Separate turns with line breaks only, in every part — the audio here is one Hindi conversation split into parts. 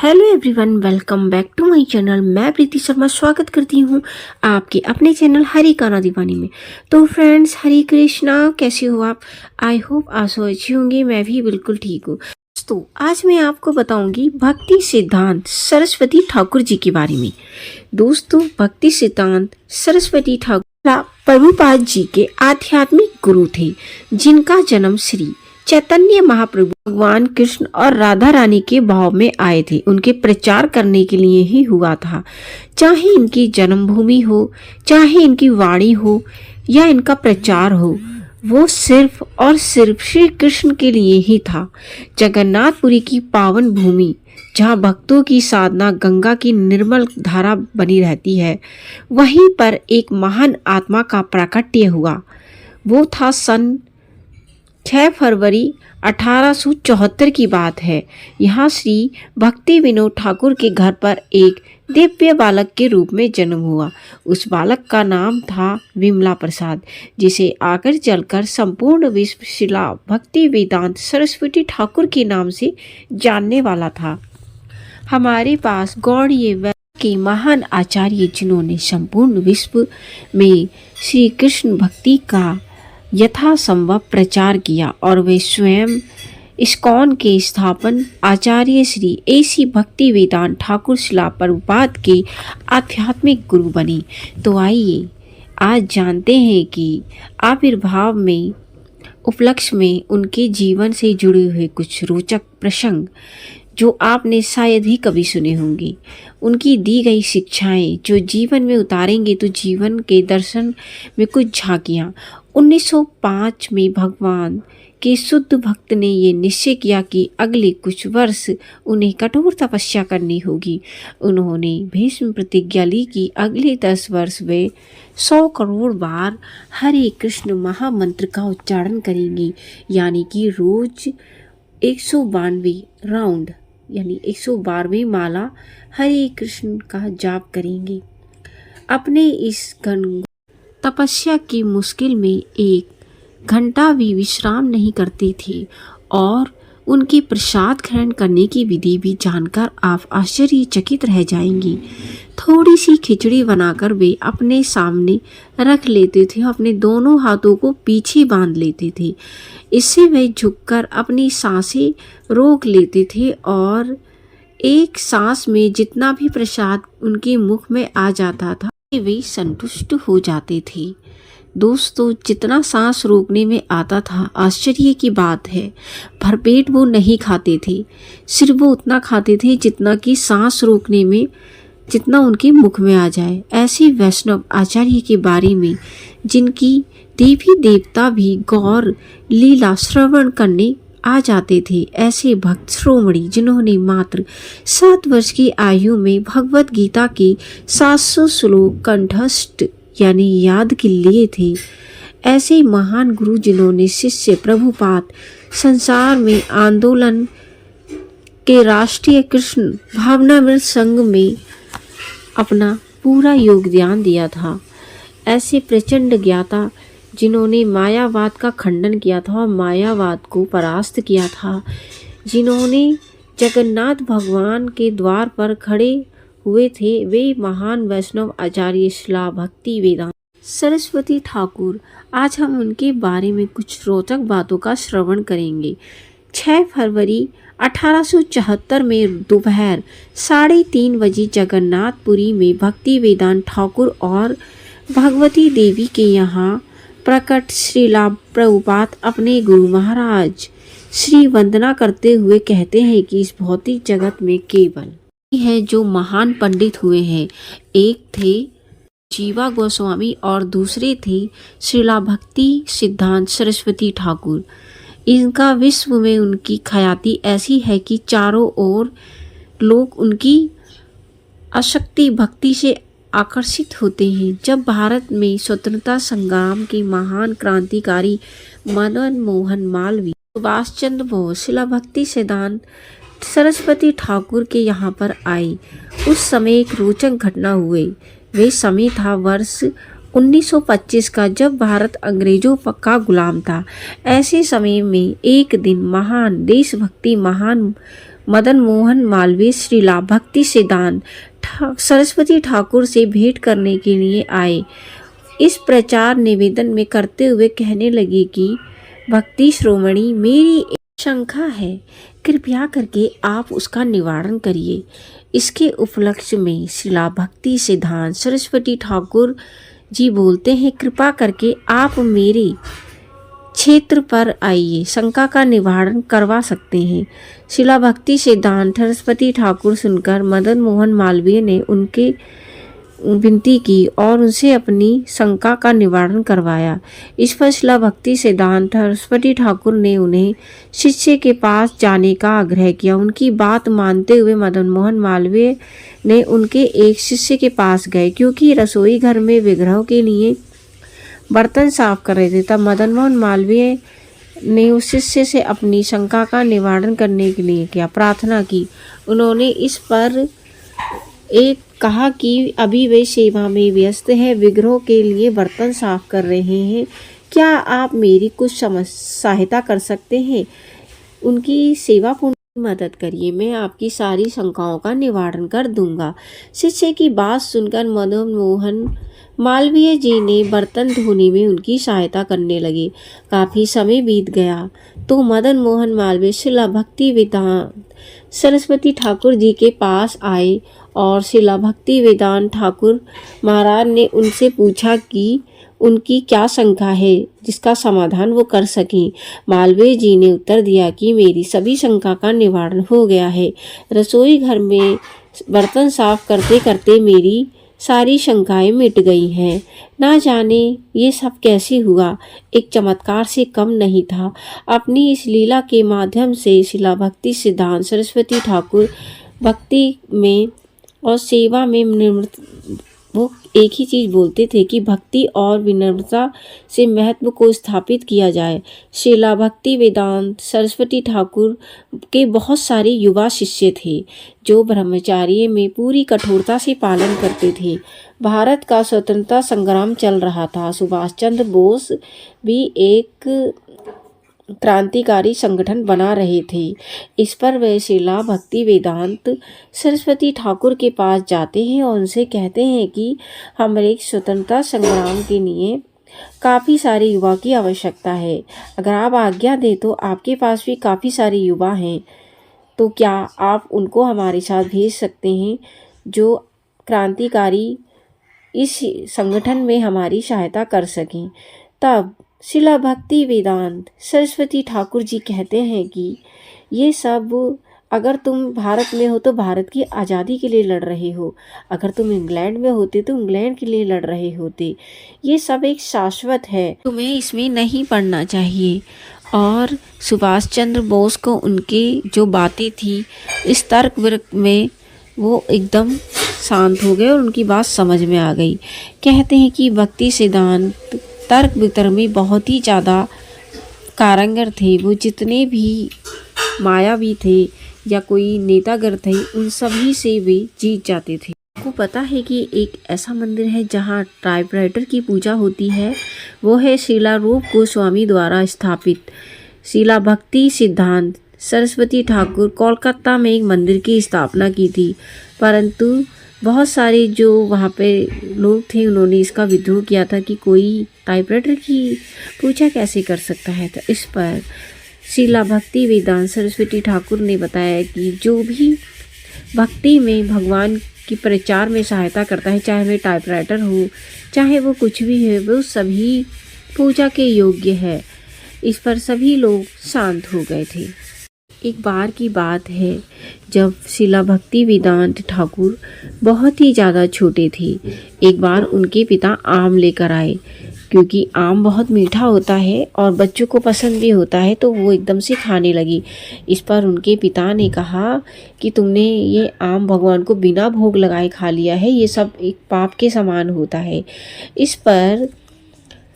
Hello everyone, welcome back to my channel. मैं प्रीति शर्मा स्वागत करती हूँ आपके अपने चैनल हरी गाना दीवानी में। तो फ्रेंड्स, हरे कृष्णा, कैसे हो आप? आई होप आप सब अच्छी होंगे। मैं भी बिल्कुल ठीक हूँ। तो आज मैं आपको बताऊंगी भक्ति सिद्धांत सरस्वती ठाकुर जी के बारे में। दोस्तों, भक्ति सिद्धांत सरस्वती ठाकुर प्रभुपाद जी के आध्यात्मिक गुरु थे, जिनका जन्म श्री चैतन्य महाप्रभु भगवान कृष्ण और राधा रानी के भाव में आए थे। उनके प्रचार करने के लिए ही हुआ था। चाहे इनकी जन्मभूमि हो, चाहे इनकी वाणी हो या इनका प्रचार हो, वो सिर्फ और सिर्फ श्री कृष्ण के लिए ही था। जगन्नाथपुरी की पावन भूमि, जहाँ भक्तों की साधना गंगा की निर्मल धारा बनी रहती है, वहीं पर एक महान आत्मा का प्राकट्य हुआ। वो था सन 6 फरवरी 1874 की बात है। यहाँ श्री भक्ति विनोद ठाकुर के घर पर एक दिव्य बालक के रूप में जन्म हुआ। उस बालक का नाम था विमला प्रसाद, जिसे आकर चलकर संपूर्ण विश्व शिला भक्ति वेदांत सरस्वती ठाकुर के नाम से जानने वाला था। हमारे पास गौड़ीय के महान आचार्य, जिन्होंने संपूर्ण विश्व में श्री कृष्ण भक्ति का यथासंभव प्रचार किया, और वे स्वयं इस्कॉन के स्थापन आचार्य श्री एसी भक्ति वेदांत ठाकुर शिला प्रभुपाद के आध्यात्मिक गुरु बने। तो आइए आज जानते हैं कि आविर्भाव में उपलक्ष्य में उनके जीवन से जुड़े हुए कुछ रोचक प्रसंग, जो आपने शायद ही कभी सुने होंगे। उनकी दी गई शिक्षाएं जो जीवन में उतारेंगे तो जीवन के दर्शन में कुछ झांकियां। 1905 में भगवान के शुद्ध भक्त ने ये निश्चय किया कि अगले कुछ वर्ष उन्हें कठोर तपस्या करनी होगी। उन्होंने भीष्म प्रतिज्ञा ली कि अगले 10 वर्ष वे 100 करोड़ बार हरे कृष्ण महामंत्र का उच्चारण करेंगे, यानी कि रोज 192 राउंड यानी 112वें माला हरे कृष्ण का जाप करेंगे। अपने इस तपस्या की मुश्किल में एक घंटा भी विश्राम नहीं करते थे, और उनके प्रसाद ग्रहण करने की विधि भी जानकर आप आश्चर्यचकित रह जाएंगी। थोड़ी सी खिचड़ी बनाकर वे अपने सामने रख लेते थे, अपने दोनों हाथों को पीछे बांध लेते थे। इससे वे झुककर अपनी सांसें रोक लेते थे, और एक सांस में जितना भी प्रसाद उनके मुख में आ जाता था, वे संतुष्ट हो जाते थे। दोस्तों, जितना सांस रोकने में आता था, आश्चर्य की बात है, भरपेट वो नहीं खाते थे। सिर्फ वो उतना खाते थे जितना कि सांस रोकने में जितना उनके मुख में आ जाए। ऐसे वैष्णव आचार्य के बारे में, जिनकी देवी देवता भी गौर लीला श्रवण करने आ जाते थे। ऐसे भक्त श्रोमणी, जिन्होंने मात्र 7 वर्ष की आयु में भगवत गीता के 700 श्लोक कंठस्थ यानी याद के लिए थे। ऐसे महान गुरु, जिन्होंने शिष्य प्रभुपाद संसार में आंदोलन के राष्ट्रीय कृष्ण भावनामृत संघ में अपना पूरा योगदान दिया था। ऐसे प्रचंड ज्ञाता, जिन्होंने मायावाद का खंडन किया था और मायावाद को परास्त किया था, जिन्होंने जगन्नाथ भगवान के द्वार पर खड़े हुए थे, वे महान वैष्णव आचार्य शिला भक्ति वेदांत सरस्वती ठाकुर। आज हम उनके बारे में कुछ रोचक बातों का श्रवण करेंगे। 6 फरवरी 1874 में दोपहर 3:30 बजे जगन्नाथपुरी में भक्ति वेदांत ठाकुर और भगवती देवी के यहाँ प्रकट श्रीला प्रभुपाद अपने गुरु महाराज श्री वंदना करते हुए कहते हैं कि इस भौतिक जगत में केवल है जो महान पंडित हुए हैं। एक थे जीवा गोस्वामी और दूसरे थे श्रीला भक्ति सिद्धांत सरस्वती ठाकुर। इनका विश्व में उनकी ख्याति ऐसी है कि चारों ओर लोग उनकी अशक्ति भक्ति से आकर्षित होते हैं। जब भारत में स्वतंत्रता संग्राम के महान क्रांतिकारी मदन मोहन मालवीय, सुभाष चंद्र बोस, शिला भक्ति सिद्धांत सरस्वती ठाकुर के यहाँ पर आई, उस समय एक रोचक घटना हुई। वे समय था वर्ष 1925 का, जब भारत अंग्रेजों का गुलाम था। ऐसे समय में एक दिन महान देशभक्ति, महान मदन मोहन मालवीय श्रीला भक्ति सिद्धांत सरस्वती ठाकुर से भेंट करने के लिए आए। इस प्रचार निवेदन में करते हुए कहने लगे कि भक्ति श्रोमणी, मेरी एक शंका है, कृपया करके आप उसका निवारण करिए। इसके उपलक्ष्य में श्रीला भक्ति सिद्धांत सरस्वती ठाकुर जी बोलते हैं, कृपा करके आप मेरे क्षेत्र पर आइए, शंका का निवारण करवा सकते हैं। श्रीला भक्ति सिद्धांत सरस्वती ठाकुर सुनकर मदन मोहन मालवीय ने उनके विनती की और उनसे अपनी शंका का निवारण करवाया। इस पर श्रीला भक्ति सिद्धांत सरस्वती ठाकुर ने उन्हें शिष्य के पास जाने का आग्रह किया। उनकी बात मानते हुए मदन मोहन मालवीय ने उनके एक शिष्य के पास गए, क्योंकि रसोई घर में विग्रहों के लिए बर्तन साफ कर रहे थे। तब मदन मोहन मालवीय ने उस शिष्य से अपनी शंका का निवारण करने के लिए क्या प्रार्थना की। उन्होंने इस पर एक कहा कि अभी वे सेवा में व्यस्त है, विग्रहों के लिए बर्तन साफ कर रहे हैं, क्या आप मेरी कुछ सहायता कर सकते हैं? उनकी सेवा पूर्ण मदद करिए, मैं आपकी सारी शंकाओं का निवारण कर दूंगा। शिष्य की बात सुनकर मदन मोहन मालवीय जी ने बर्तन धोने में उनकी सहायता करने लगे। काफ़ी समय बीत गया तो मदन मोहन मालवीय श्रीला भक्ति वेदांत सरस्वती ठाकुर जी के पास आए और श्रीला भक्ति वेदांत ठाकुर महाराज ने उनसे पूछा कि उनकी क्या शंका है जिसका समाधान वो कर सकें। मालवीय जी ने उत्तर दिया कि मेरी सभी शंका का निवारण हो गया है। रसोई घर में बर्तन साफ करते करते मेरी सारी शंकाएं मिट गई हैं। ना जाने ये सब कैसे हुआ, एक चमत्कार से कम नहीं था। अपनी इस लीला के माध्यम से श्रीला भक्ति सिद्धांत सरस्वती ठाकुर भक्ति में और सेवा में वो एक ही चीज़ बोलते थे कि भक्ति और विनम्रता से महत्व को स्थापित किया जाए। श्रीला भक्ति वेदांत सरस्वती ठाकुर के बहुत सारे युवा शिष्य थे जो ब्रह्मचर्य में पूरी कठोरता से पालन करते थे। भारत का स्वतंत्रता संग्राम चल रहा था। सुभाष चंद्र बोस भी एक क्रांतिकारी संगठन बना रहे थे। इस पर वे श्रीला भक्ति वेदांत सरस्वती ठाकुर के पास जाते हैं और उनसे कहते हैं कि हमारे स्वतंत्रता संग्राम के लिए काफ़ी सारे युवा की आवश्यकता है। अगर आप आज्ञा दें तो आपके पास भी काफ़ी सारे युवा हैं, तो क्या आप उनको हमारे साथ भेज सकते हैं जो क्रांतिकारी इस संगठन में हमारी सहायता कर सकें। तब श्रीला भक्ति वेदांत सरस्वती ठाकुर जी कहते हैं कि ये सब अगर तुम भारत में हो तो भारत की आज़ादी के लिए लड़ रहे हो, अगर तुम इंग्लैंड में होते तो इंग्लैंड के लिए लड़ रहे होते। ये सब एक शाश्वत है, तुम्हें इसमें नहीं पड़ना चाहिए। और सुभाष चंद्र बोस को उनकी जो बातें थी इस तर्क वितर्क में वो एकदम शांत हो गए और उनकी बात समझ में आ गई। कहते हैं कि भक्ति सिद्धांत तर्क वितर्क में बहुत ही ज़्यादा कारगर थे। वो जितने भी मायावी थे या कोई नेतागर थे उन सभी से वे जीत जाते थे। आपको पता है कि एक ऐसा मंदिर है जहाँ टाइपराइटर की पूजा होती है, वो है श्रीला रूप गोस्वामी द्वारा स्थापित श्रीला भक्ति सिद्धांत सरस्वती ठाकुर कोलकाता में एक मंदिर की स्थापना की थी, परंतु बहुत सारे जो वहाँ पे लोग थे उन्होंने इसका विद्रोह किया था कि कोई टाइपराइटर की पूजा कैसे कर सकता है। तो इस पर श्रीला भक्ति वेदांत सरस्वती ठाकुर ने बताया कि जो भी भक्ति में भगवान की प्रचार में सहायता करता है, चाहे वह टाइपराइटर हो चाहे वो कुछ भी है, वो सभी पूजा के योग्य है। इस पर सभी लोग शांत हो गए थे। एक बार की बात है जब श्रीला भक्ति वेदांत ठाकुर बहुत ही ज़्यादा छोटे थे। एक बार उनके पिता आम लेकर आए, क्योंकि आम बहुत मीठा होता है और बच्चों को पसंद भी होता है, तो वो एकदम से खाने लगी। इस पर उनके पिता ने कहा कि तुमने ये आम भगवान को बिना भोग लगाए खा लिया है, ये सब एक पाप के समान होता है। इस पर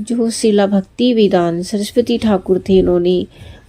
जो श्रीला भक्ति वेदांत सरस्वती ठाकुर थे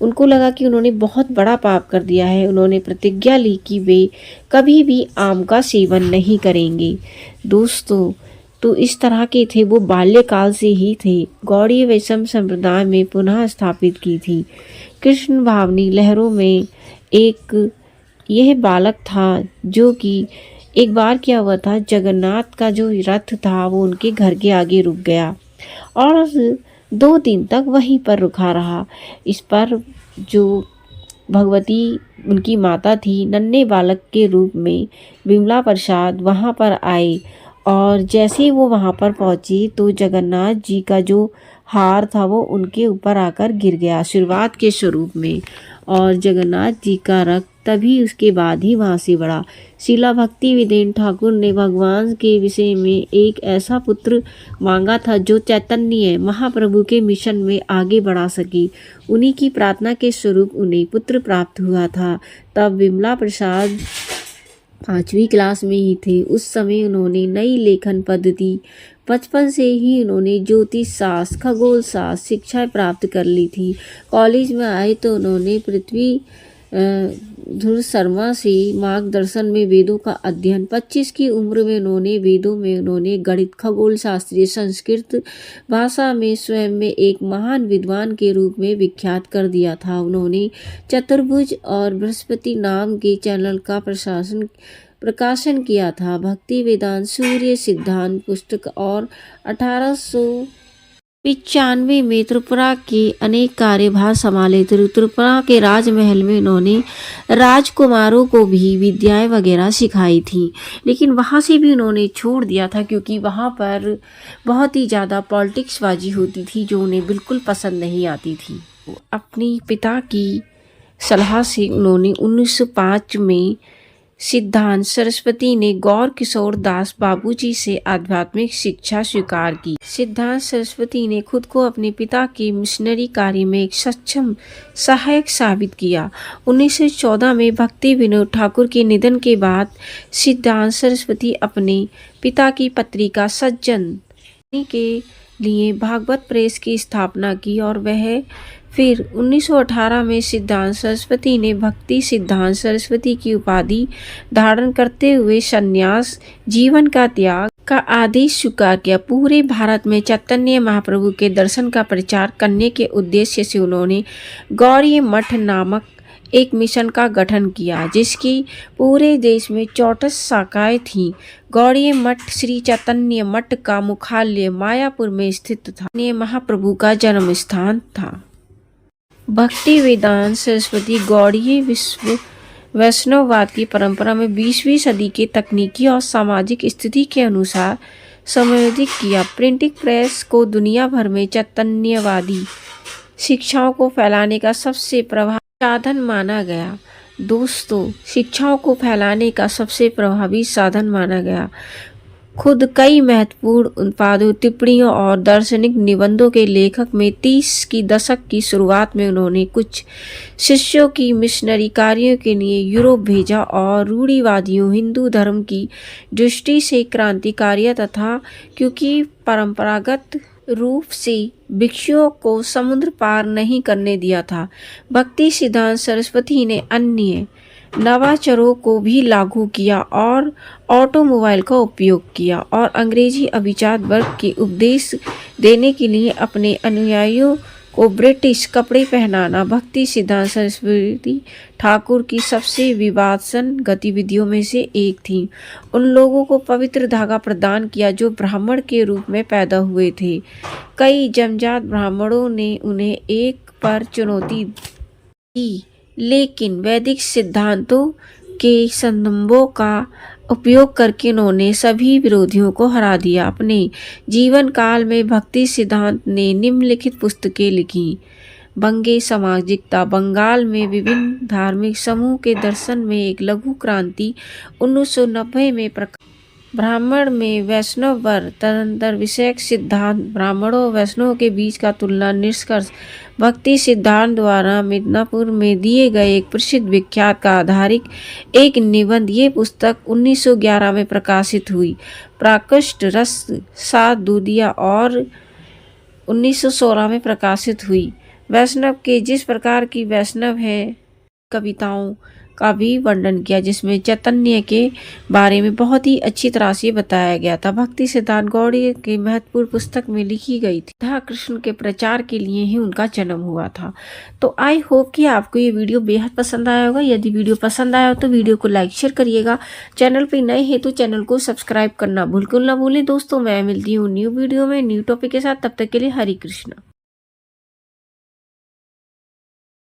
उनको लगा कि उन्होंने बहुत बड़ा पाप कर दिया है। उन्होंने प्रतिज्ञा ली कि वे कभी भी आम का सेवन नहीं करेंगे। दोस्तों, तो इस तरह के थे, वो बाल्यकाल से ही थे। गौड़ीय वैष्णव संप्रदाय में पुनः स्थापित की थी। कृष्ण भावनी लहरों में एक यह बालक था जो कि एक बार क्या हुआ था, जगन्नाथ का जो रथ था वो उनके घर के आगे रुक गया और 2 दिन तक वहीं पर रुका रहा। इस पर जो भगवती उनकी माता थी, नन्हे बालक के रूप में विमला प्रसाद वहाँ पर आए और जैसे ही वो वहाँ पर पहुँची तो जगन्नाथ जी का जो हार था वो उनके ऊपर आकर गिर गया आशीर्वाद के स्वरूप में, और जगन्नाथ जी का रक्त तभी उसके बाद ही वहाँ से बढ़ा। शीला भक्ति विदेन ठाकुर ने भगवान के विषय में एक ऐसा पुत्र मांगा था जो चैतन्य महाप्रभु के मिशन में आगे बढ़ा सके। उन्हीं की प्रार्थना के स्वरूप उन्हें पुत्र प्राप्त हुआ था। तब विमला प्रसाद 5वीं क्लास में ही थे। उस समय उन्होंने नई लेखन पद्धति, बचपन से ही उन्होंने ज्योतिष शास्त्र, खगोल शास्त्र शिक्षाएं प्राप्त कर ली थी। कॉलेज में आए तो उन्होंने पृथ्वी ध्रुव शर्मा से मार्गदर्शन में वेदों का अध्ययन। 25 की उम्र में उन्होंने वेदों में उन्होंने गणित, खगोल शास्त्रीय, संस्कृत भाषा में स्वयं में एक महान विद्वान के रूप में विख्यात कर दिया था। उन्होंने चतुर्भुज और बृहस्पति नाम के चैनल का प्रकाशन किया था। भक्ति वेदांत सूर्य सिद्धांत पुस्तक और 1895 में त्रिपुरा के अनेक कार्यभार संभाले थे। त्रिपुरा के राजमहल में उन्होंने राजकुमारों को भी विद्याएं वगैरह सिखाई थी, लेकिन वहाँ से भी उन्होंने छोड़ दिया था क्योंकि वहाँ पर बहुत ही ज़्यादा पॉलिटिक्स बाजी होती थी जो उन्हें बिल्कुल पसंद नहीं आती थी। अपनी पिता की सलाह से उन्होंने 1905 में सिद्धांत सरस्वती ने गौर किशोर दास बाबूजी से आध्यात्मिक शिक्षा स्वीकार की। सिद्धांत सरस्वती ने खुद को अपने पिता के मिशनरी कार्य में एक सक्षम सहायक साबित किया। 1914 में भक्ति विनोद ठाकुर के निधन के बाद सिद्धांत सरस्वती अपने पिता की पत्रिका सज्जन के लिए भागवत प्रेस की स्थापना की और वह फिर 1918 में सिद्धांत सरस्वती ने भक्ति सिद्धांत सरस्वती की उपाधि धारण करते हुए संन्यास जीवन का त्याग का आदेश स्वीकार किया। पूरे भारत में चैतन्य महाप्रभु के दर्शन का प्रचार करने के उद्देश्य से उन्होंने गौरी मठ नामक एक मिशन का गठन किया जिसकी पूरे देश में 64 शाखाएं थीं। गौड़ी मठ श्री चैतन्य मठ का मुख्यालय मायापुर में स्थित था। ये महाप्रभु का जन्म स्थान था। भक्ति वेदांत सरस्वती गौड़ीय विश्व वैष्णववाद की परंपरा में 20वीं सदी के तकनीकी और सामाजिक स्थिति के अनुसार समायोजित किया। प्रिंटिंग प्रेस को दुनिया भर में चैतन्यवादी शिक्षाओं को फैलाने का सबसे प्रभावी साधन माना गया। दोस्तों, शिक्षाओं को फैलाने का सबसे प्रभावी साधन माना गया। खुद कई महत्वपूर्ण उत्पादों, टिप्पणियों और दार्शनिक निबंधों के लेखक में 30 की दशक की शुरुआत में उन्होंने कुछ शिष्यों की मिशनरी कार्यों के लिए यूरोप भेजा और रूढ़िवादियों हिंदू धर्म की दृष्टि से क्रांतिकारी तथा क्योंकि परंपरागत रूप से भिक्षुओं को समुद्र पार नहीं करने दिया था। भक्ति सिद्धांत सरस्वती ने अन्य नवाचारों को भी लागू किया और ऑटोमोबाइल का उपयोग किया और अंग्रेजी अभिजात वर्ग के उपदेश देने के लिए अपने अनुयायियों को ब्रिटिश कपड़े पहनाना भक्ति सिद्धांत सरस्वती ठाकुर की सबसे विवादसन गतिविधियों में से एक थी। उन लोगों को पवित्र धागा प्रदान किया जो ब्राह्मण के रूप में पैदा हुए थे। कई जन्मजात ब्राह्मणों ने उन्हें एक पर चुनौती दी, लेकिन वैदिक सिद्धांतों के स्तंभों का उपयोग करके उन्होंने सभी विरोधियों को हरा दिया। अपने जीवन काल में भक्ति सिद्धांत ने निम्नलिखित पुस्तकें लिखी। बंगे सामाजिकता, बंगाल में विभिन्न धार्मिक समूह के दर्शन में एक लघु क्रांति 1990 में ब्राह्मण में वैष्णव वर्ग तदंतर विषयक सिद्धांत, ब्राह्मणों और वैष्णवों के बीच का तुलना निष्कर्ष, भक्ति सिद्धांत द्वारा मिदनापुर में दिए गए एक प्रसिद्ध विख्यात का आधारित एक निबंध। ये पुस्तक 1911 में प्रकाशित हुई। प्राकृष्ट रस सात दूधिया और 1916 में प्रकाशित हुई। वैष्णव के जिस प्रकार की वैष्णव है कविताओं का भी वर्णन किया, जिसमें चैतन्य के बारे में बहुत ही अच्छी तरह से बताया गया था। भक्ति सिद्धांत गौड़ी की महत्वपूर्ण पुस्तक में लिखी गई थी। राधा कृष्ण के प्रचार के लिए ही उनका जन्म हुआ था। तो आई होप कि आपको ये वीडियो बेहद पसंद आया होगा। यदि वीडियो पसंद आया हो तो वीडियो को लाइक शेयर करिएगा। चैनल पे नए हैं तो चैनल को सब्सक्राइब करना बिल्कुल ना भूलें। दोस्तों मैं मिलती हूँ न्यू वीडियो में न्यू टॉपिक के साथ। तब तक के लिए हरे कृष्णा।